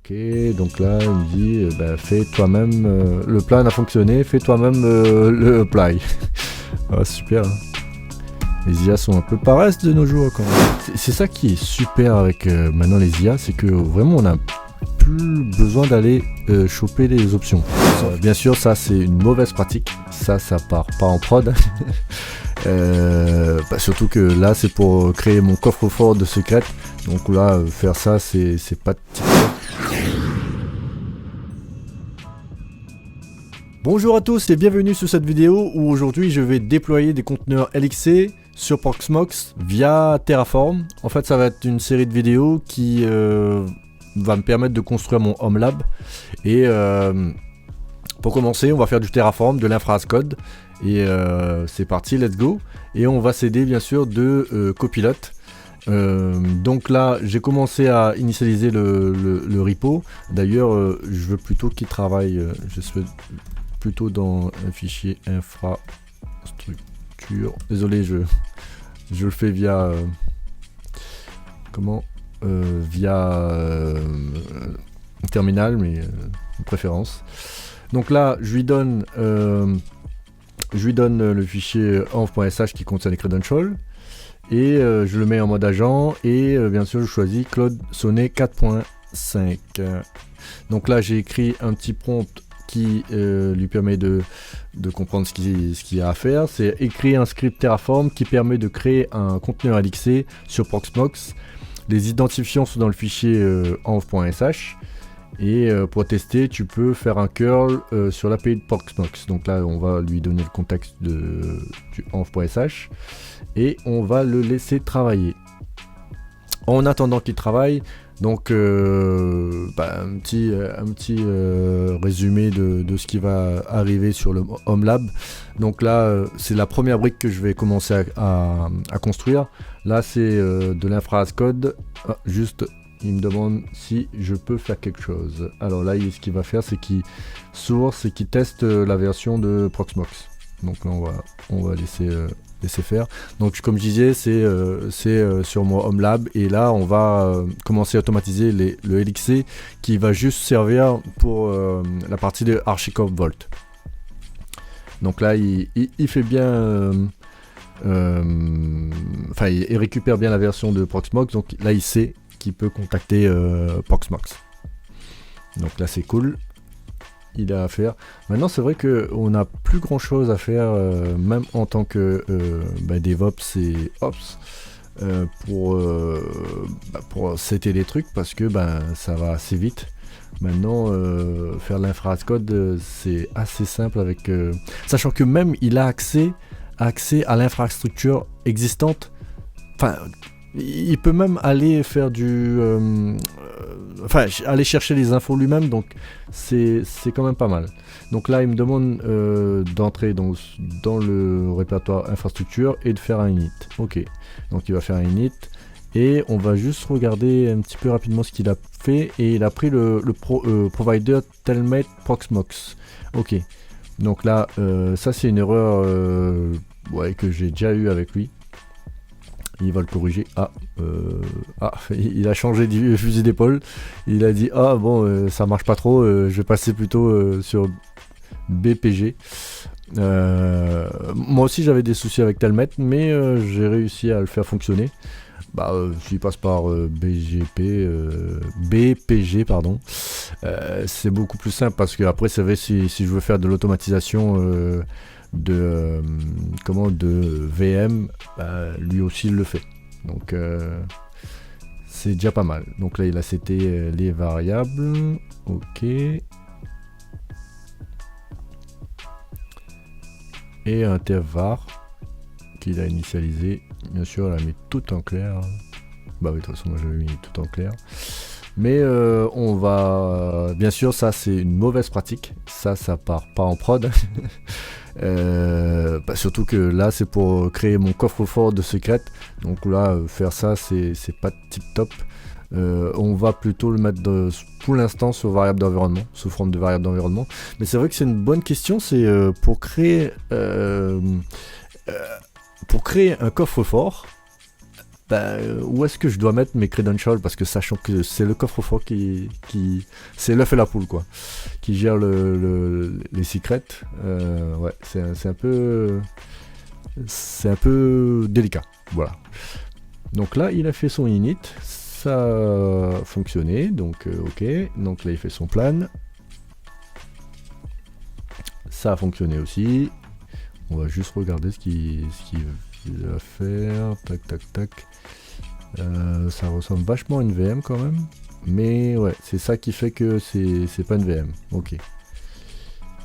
Ok, donc là il me dit fais toi-même, le plan a fonctionné, fais toi-même le apply. Ah, super, hein. Les IA sont un peu paresses de nos jours quand même. C'est ça qui est super avec maintenant les IA, c'est que vraiment on n'a plus besoin d'aller choper les options. Bien sûr ça c'est une mauvaise pratique, ça part pas en prod. Surtout que là c'est pour créer mon coffre-fort de secrètes, donc là faire ça c'est pas de type. Bonjour à tous et bienvenue sur cette vidéo où aujourd'hui je vais déployer des conteneurs LXC sur Proxmox via Terraform. En fait ça va être une série de vidéos qui va me permettre de construire mon Home Lab. Et pour commencer on va faire du Terraform, de l'infra as code. Et c'est parti, let's go. Et on va s'aider bien sûr de Copilot. Donc là j'ai commencé à initialiser le repo. D'ailleurs je veux plutôt qu'il travaille, je suis plutôt dans un fichier infrastructure. Désolé, je le fais via via terminal, mais de préférence. Donc là je lui donne le fichier env.sh qui contient les credentials et je le mets en mode agent et bien sûr je choisis Claude Sonnet 4.5. Donc là j'ai écrit un petit prompt qui lui permet de comprendre ce qu'il y a à faire. C'est écrire un script Terraform qui permet de créer un conteneur LXC sur Proxmox. Les identifiants sont dans le fichier env.sh. Et pour tester, tu peux faire un curl sur l'API de Proxmox. Donc là, on va lui donner le contexte du env.sh et on va le laisser travailler. En attendant qu'il travaille, donc un petit résumé de ce qui va arriver sur le Home Lab. Donc là, c'est la première brique que je vais commencer à construire. Là, c'est de l'infra as code. Ah, juste. Il me demande si je peux faire quelque chose. Alors là, ce qu'il va faire, c'est qu'il source et qu'il teste la version de Proxmox. Donc là, on va laisser faire. Donc comme je disais, c'est sur mon Home Lab. Et là, on va commencer à automatiser le LXC qui va juste servir pour la partie de HashiCorp Vault. Donc là, il fait bien... il récupère bien la version de Proxmox. Donc là, il sait qui peut contacter Proxmox. Donc là c'est cool, il a à faire. Maintenant c'est vrai qu'on n'a plus grand chose à faire, même en tant que DevOps et Ops, pour setter les trucs, parce que ça va assez vite. Maintenant faire l'infra as code c'est assez simple avec sachant que même il a accès à l'infrastructure existante. Il peut même aller faire aller chercher les infos lui-même, donc c'est quand même pas mal. Donc là il me demande d'entrer dans le répertoire infrastructure et de faire un init. Ok, donc il va faire un init et on va juste regarder un petit peu rapidement ce qu'il a fait. Et il a pris le provider telnet Proxmox. Ok, donc là ça c'est une erreur que j'ai déjà eu avec lui. Il va le corriger. Il a changé de fusil d'épaule. Il a dit ça marche pas trop, je vais passer plutôt sur BPG. Moi aussi j'avais des soucis avec Telnet, mais j'ai réussi à le faire fonctionner. S'il passe par BPG pardon, c'est beaucoup plus simple, parce que après c'est vrai, si je veux faire de l'automatisation de VM, lui aussi il le fait, donc c'est déjà pas mal. Donc là il a seté les variables. Ok, et un var qu'il a initialisé, bien sûr. Elle a mis tout en clair. De toute façon moi j'avais mis tout en clair, mais on va bien sûr, ça c'est une mauvaise pratique, ça part pas en prod. Surtout que là c'est pour créer mon coffre-fort de secrètes, donc là faire ça c'est pas tip top. On va plutôt le mettre pour l'instant sous variable d'environnement, sous forme de variable d'environnement. Mais c'est vrai que c'est une bonne question, c'est pour créer un coffre-fort. où est-ce que je dois mettre mes credentials, parce que sachant que c'est le coffre-fort qui c'est l'œuf et la poule quoi, qui gère les secrets. Ouais, c'est un peu délicat. Voilà. Donc là, il a fait son init, ça a fonctionné, donc ok. Donc là, il fait son plan, ça a fonctionné aussi. On va juste regarder ce qu'il va faire. Tac, tac, tac. Ça ressemble vachement à une VM quand même. Mais ouais, c'est ça qui fait que c'est pas une VM. Ok.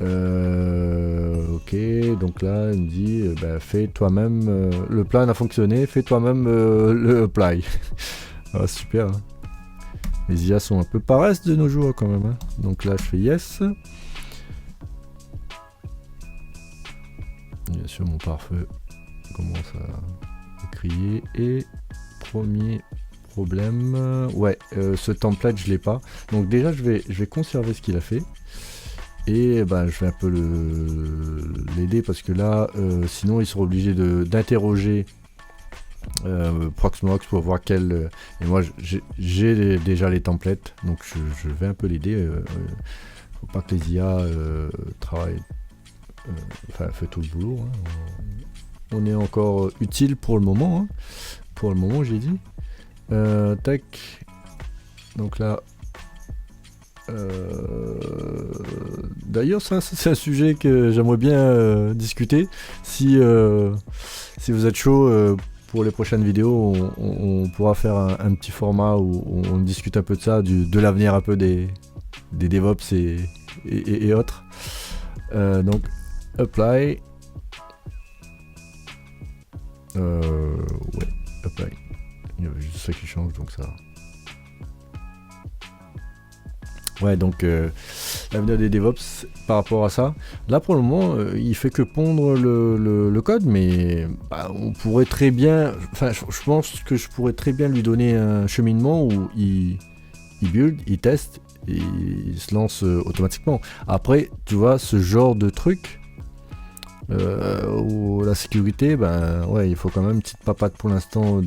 Ok, donc là, il me dit, fais toi-même, le plan a fonctionné, fais toi-même le apply. Ah, super. Hein. Les IA sont un peu paresses de nos jours quand même. Hein. Donc là, je fais yes. Bien sûr, mon pare-feu commence à crier. Et premier problème, ouais, ce template, je l'ai pas. Donc déjà, je vais conserver ce qu'il a fait. Et je vais un peu l'aider parce que là, sinon, il sera obligé d'interroger Proxmox pour voir quel. Et moi, j'ai déjà les templates, donc je vais un peu l'aider. Faut pas que les IA travaillent. Fait tout le boulot. Hein. On est encore utile pour le moment. Hein. Pour le moment, j'ai dit. Tac. Donc là. D'ailleurs, ça, c'est un sujet que j'aimerais bien discuter. Si vous êtes chaud pour les prochaines vidéos, on pourra faire un petit format où on discute un peu de ça, de l'avenir un peu des DevOps et autres. Donc, apply. Ouais, apply. Il y avait juste ça qui change, donc ça. Ouais, donc l'avenir des DevOps par rapport à ça. Là, pour le moment, il fait que pondre le code, mais on pourrait très bien. Enfin, je pense que je pourrais très bien lui donner un cheminement où il build, il teste, et il se lance automatiquement. Après, tu vois, ce genre de truc. Où la sécurité, ouais, il faut quand même une petite papate pour l'instant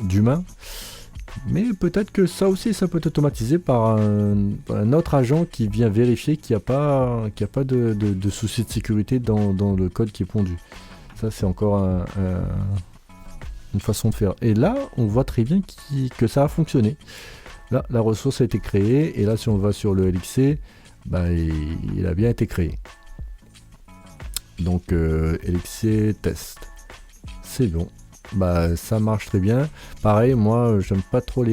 d'humain, mais peut-être que ça aussi ça peut être automatisé par un autre agent qui vient vérifier qu'il n'y a pas de souci de sécurité dans le code qui est pondu. Ça c'est encore une façon de faire, et là on voit très bien que ça a fonctionné. Là la ressource a été créée, et là si on va sur le LXC, il a bien été créé. Donc LXC test, c'est bon. Ça marche très bien. Pareil, moi j'aime pas trop là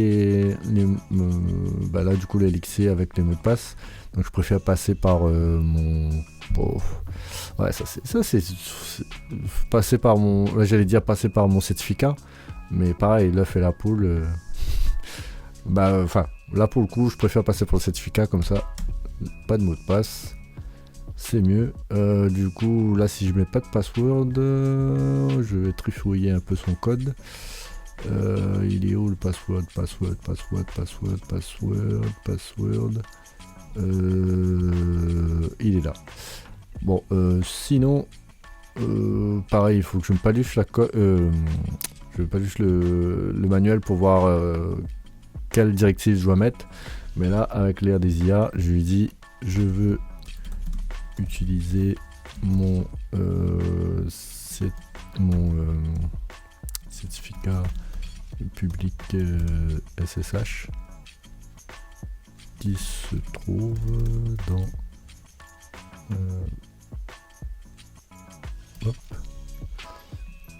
du coup les LXC avec les mots de passe, donc je préfère passer par ouais, ça c'est passer par là j'allais dire passer par mon certificat, mais pareil, l'œuf et la poule, là pour le coup je préfère passer par le certificat, comme ça pas de mot de passe, c'est mieux. Du coup là si je mets pas de password, je vais trifouiller un peu son code. Il est où le password? Il est là. Bon, sinon pareil, il faut que je me paluche le manuel pour voir quelle directive je dois mettre. Mais là avec l'air des IA, je lui dis je veux utiliser mon certificat public SSH qui se trouve dans hop.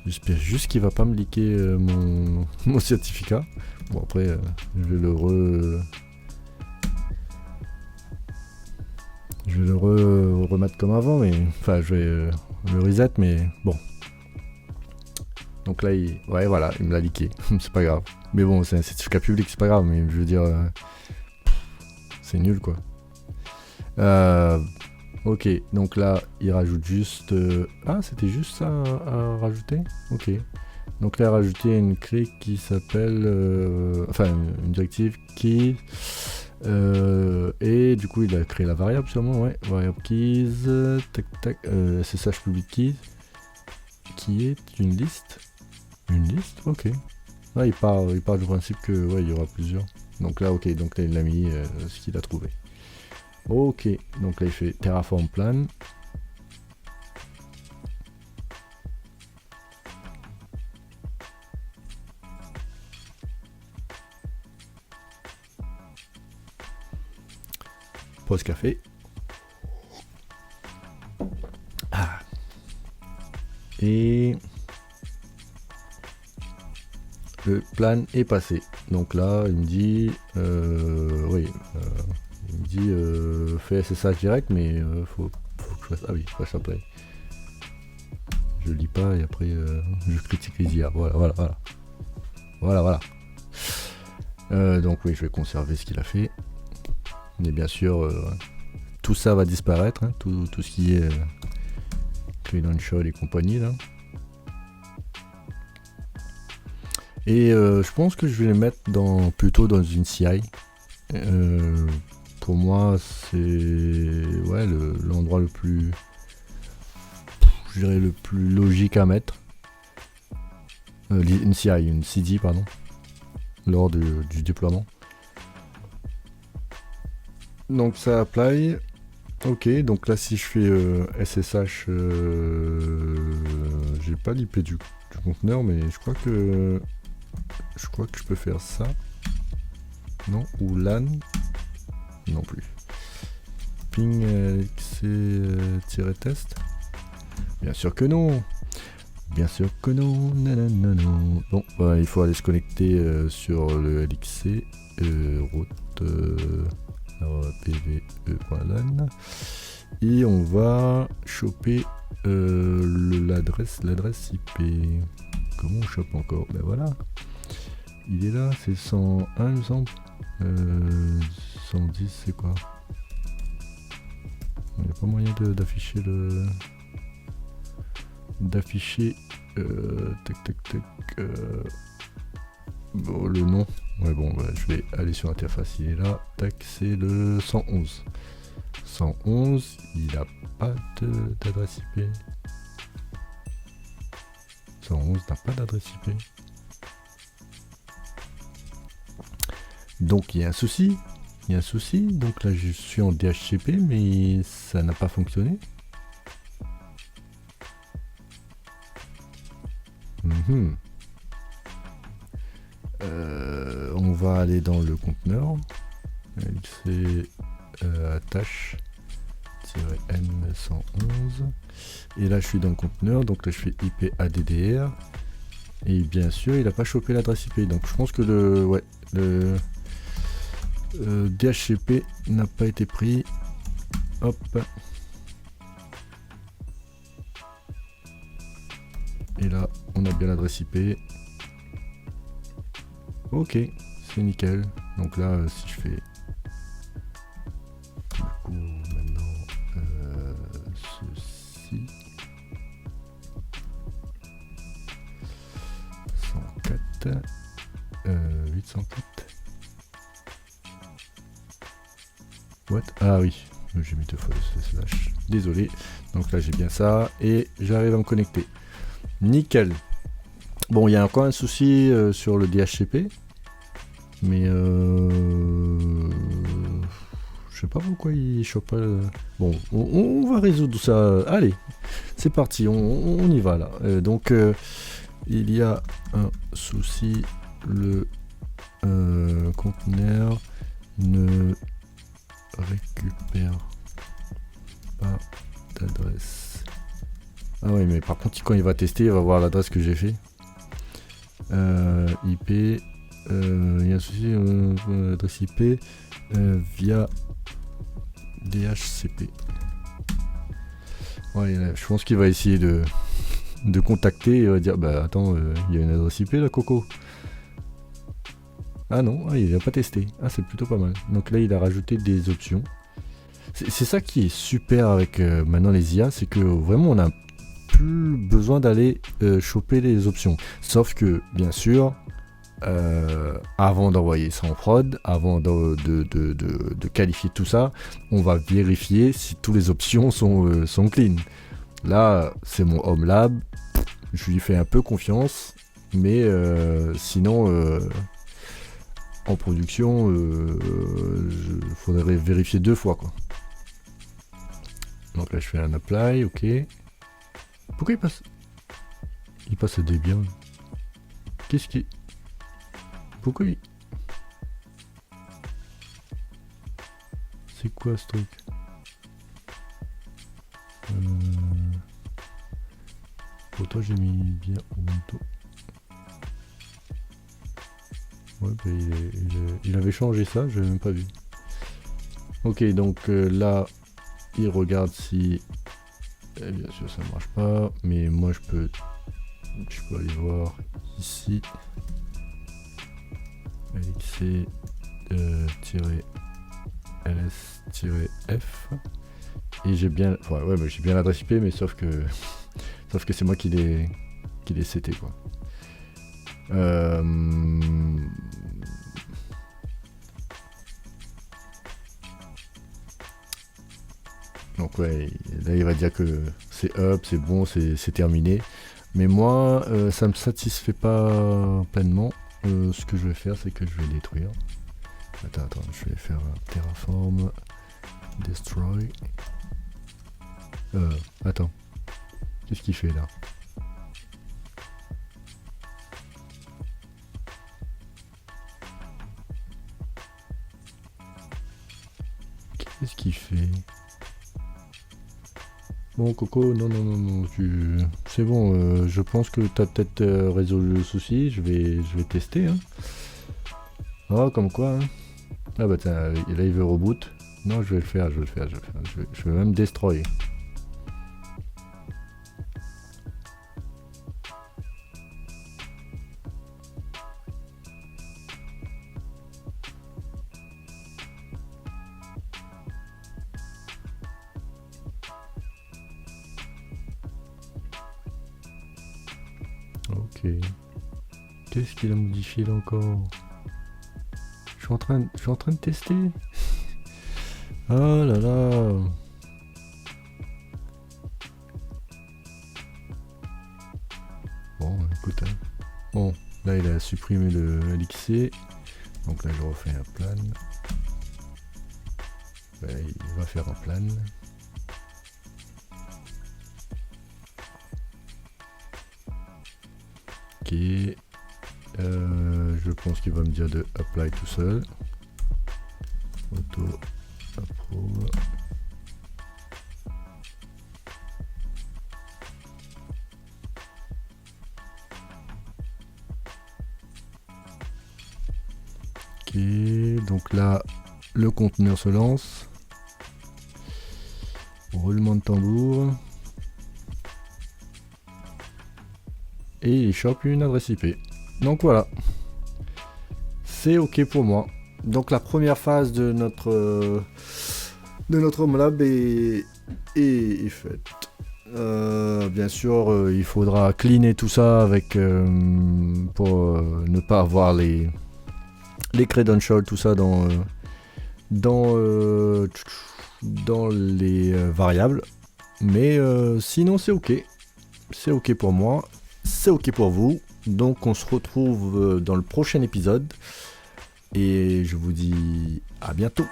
J'espère juste qu'il va pas me leaker mon certificat. Bon après je vais le remettre comme avant, mais enfin je vais le reset, mais bon. Donc là il me l'a leaké. C'est pas grave, mais bon, c'est un certificat public, c'est pas grave, mais je veux dire c'est nul quoi. Ok, donc là il rajoute juste c'était juste ça à rajouter. Ok, donc là il a rajouté une clé qui s'appelle une directive qui Et du coup, il a créé la variable sûrement, ouais. Variable keys, tac tac, SSH public keys, qui est une liste. Une liste, ok. Là, il part du principe que, ouais, il y aura plusieurs. Donc là, ok, donc là, il a mis ce qu'il a trouvé. Ok, donc là, il fait Terraform plan. Pause café. Ah. Et le plan est passé. Donc là, il me dit, oui, il me dit fais SSH direct, mais faut que je fasse. Ah oui, fresh apply. Je lis pas et après je critique les IA. Voilà. Donc oui, je vais conserver ce qu'il a fait. Mais bien sûr, tout ça va disparaître, hein, tout ce qui est Credential et compagnie là. Et je pense que je vais les mettre plutôt dans une CI. Pour moi, c'est l'endroit le plus, je dirais, le plus logique à mettre. Une CI, une CD, pardon, lors du déploiement. Donc ça apply. Ok, donc là si je fais SSH, j'ai pas l'IP du conteneur, mais je crois que je peux faire ça. Non, ou LAN. Non plus. Ping LXC-test. Bien sûr que non. Bien sûr que non. Non. Bon, bah, il faut aller se connecter sur le LXC. Route pve.lan. Et on va choper l'adresse IP. Comment on chope encore? Ben voilà. Il est là, c'est 101 il me semble. 110 c'est quoi? Il n'y a pas moyen d'afficher le... bon, le nom. Ouais bon, bah, je vais aller sur l'interface, il est là. Tac, c'est le 111. 111, il n'a pas d'adresse IP. 111 n'a pas d'adresse IP. Donc il y a un souci. Donc là je suis en DHCP mais ça n'a pas fonctionné. On va aller dans le conteneur. C'est attache N111. Et là je suis dans le conteneur, donc là je fais IP ADDR. Et bien sûr il n'a pas chopé l'adresse IP. Donc je pense que le DHCP n'a pas été pris. Hop. Et là, on a bien l'adresse IP. Ok, c'est nickel. Donc là, si je fais... Du coup, maintenant, ceci... 104... 804... What? Ah oui, j'ai mis deux fois le slash. Désolé. Donc là j'ai bien ça et j'arrive à me connecter. Nickel. Bon, il y a encore un souci sur le DHCP, mais je sais pas pourquoi il chope pas. Bon, on va résoudre ça. Allez, c'est parti, on y va là. Donc il y a un souci, le conteneur ne récupère pas d'adresse. Ah oui, mais par contre quand il va tester, il va voir l'adresse que j'ai fait. IP, il y a un souci, adresse IP via DHCP. Ouais, je pense qu'il va essayer de contacter, il va dire bah attends, il y a une adresse IP là, Coco. Ah non, il n'a pas testé. Ah, c'est plutôt pas mal. Donc là, il a rajouté des options. C'est ça qui est super avec maintenant les IA, c'est que vraiment, on n'a plus besoin d'aller choper les options. Sauf que, bien sûr, avant d'envoyer ça en prod, avant de qualifier tout ça, on va vérifier si toutes les options sont clean. Là, c'est mon home lab, je lui fais un peu confiance, mais sinon, en production, il faudrait vérifier 2 fois, quoi. Donc là, je fais un apply, ok. Pourquoi il passe des biens? Qu'est-ce qui... Pourquoi il... C'est quoi ce truc? Pourtant j'ai mis bien Ubuntu. Ouais, bah il avait changé ça, je n'avais même pas vu. Ok, donc là, il regarde si... bien sûr ça ne marche pas, mais moi je peux aller voir ici. LXC-ls-f et j'ai bien mais j'ai bien l'adresse IP, mais sauf que c'est moi qui l'ai seté, quoi. Donc ouais, là il va dire que c'est up, c'est bon, c'est terminé, mais moi ça me satisfait pas pleinement. Ce que je vais faire, c'est que je vais détruire. Attends, je vais faire terraform destroy. Attends, qu'est-ce qu'il fait là? Qu'est-ce qu'il fait? Bon, Coco, non, c'est bon, je pense que tu as peut-être résolu le souci, je vais tester, hein. Oh, comme quoi, hein. Ah bah tiens, là il veut reboot. Non, je vais le faire, je vais même destroy. Ok. Qu'est-ce qu'il a modifié là encore? Je suis en train de tester. Oh là là. Bon, écoute, hein. Bon, là il a supprimé le LXC. Donc là je refais un plan. Ben, il va faire un plan. Ok. Je pense qu'il va me dire de apply tout seul. Auto approve. Ok, donc là le conteneur se lance. Roulement de tambour. Et il chope une adresse IP. Donc voilà. C'est ok pour moi. Donc la première phase de notre Home Lab est faite. Bien sûr, il faudra cleaner tout ça avec pour ne pas avoir les credentials, tout ça dans les variables. Mais sinon c'est ok. C'est ok pour moi. C'est ok pour vous. Donc on se retrouve dans le prochain épisode. Et je vous dis à bientôt.